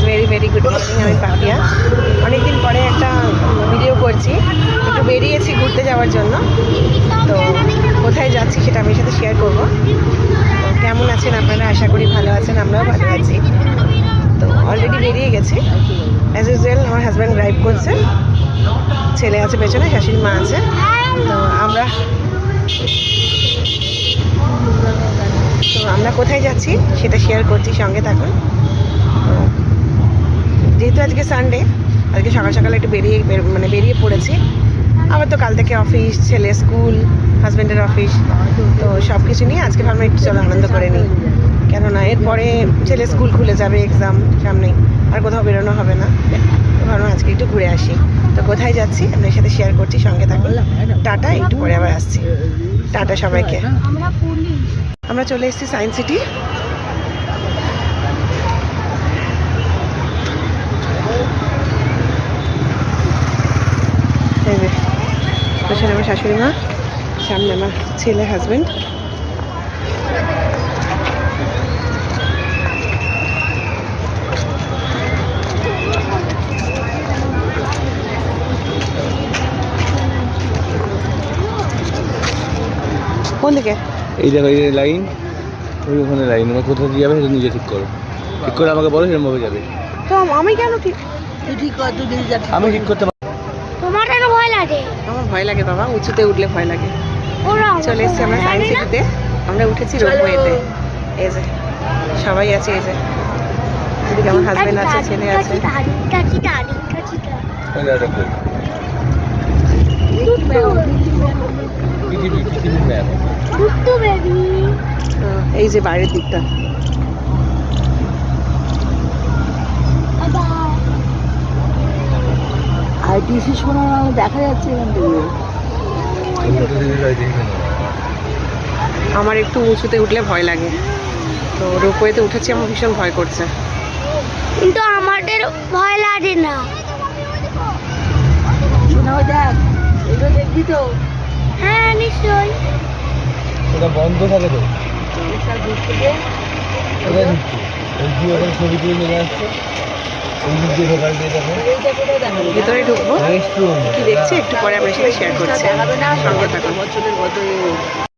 Very very good morning. আমি পাপিয়া। অনেকদিন পরে একটা ভিডিও করছি, একটু বেরিয়েছি ঘুরতে যাওয়ার জন্য। তো কোথায় যাচ্ছি সেটা আমি সাথে শেয়ার করবো। তো কেমন আছেন আপনারা? আশা করি ভালো আছেন, আমরাও ভালো আছি। তো অলরেডি বেরিয়ে গেছি। অ্যাজ ইউজুয়াল আমার হাজব্যান্ড ড্রাইভ করছে, ছেলে আছে পেছনে, শাশুড়ি মা আছে। তো আমরা কোথায় যাচ্ছি সেটা শেয়ার করছি, সঙ্গে থাকুন। তো যেহেতু আজকে সানডে, আজকে সকাল সকাল একটু বেরিয়ে পড়েছি। আবার তো কাল থেকে অফিস, ছেলে স্কুল, হাজব্যান্ডের অফিস, তো সব কিছু নিয়ে আজকে ভাবলাম একটু চলো আনন্দ করে নিই। কেননা এরপরে ছেলে স্কুল খুলে যাবে, এক্সাম সামনেই, আর কোথাও বেরোনো হবে না। তো ভাবলাম আজকে একটু ঘুরে আসি। তো কোথায় যাচ্ছি আপনার সাথে শেয়ার করছি, সঙ্গে থাকুন। টাটা, একটু পরে আবার আসছি। টাটা সবাইকে। আমরা চলে এসেছি সায়েন্স সিটি। পেছনে আমার শাশুড়ি মা, সামনে আমার ছেলে, হাজব্যান্ড। কোন দিকে? এই দেখো, এই লাইন, ওই ওখানে লাইন। আমার কোথায় দিয়ে যাবে সেটা নিজে ঠিক করো। ঠিক করে আমাকে বলো, সেরকমভাবে যাবে। তো আমি কেন ঠিক কর, তুই নিজে যা। আমি ঠিক করতে পারবো। তোমার কেন ভয় লাগে? আমার ভয় লাগে বাবা, উঁচুতে উঠলে ভয় লাগে। চলে এসেছি আমরা সায়েন্স সিটিতে। আমরা উঠেছি রোপওয়েতে। এই যে সবাই আছে, এই যে এদিকে আমার হাজবেন্ড আছে, ছেলে আছে। এই যে বাইরের দিকটা। আইটিসি শোনা দেখা যাচ্ছে এখান থেকে। আমার একটু উঁচুতে উঠলে ভয় লাগে, তো রোপওয়েতে উঠেছি, আমার ভীষণ ভয় করছে। কিন্তু আমাদের ভয় লাগে না। শোনা দেখ, এগুলো দেখবি তো? হ্যাঁ নিশ্চয়ই। ওটা বন্ধ থাকে তো, ছবি তুলে নিয়ে আসছে। ভিতরে ঢুকবো, কি দেখছি একটু পরে আপনার সাথে শেয়ার করছি, সঙ্গে থাকুন।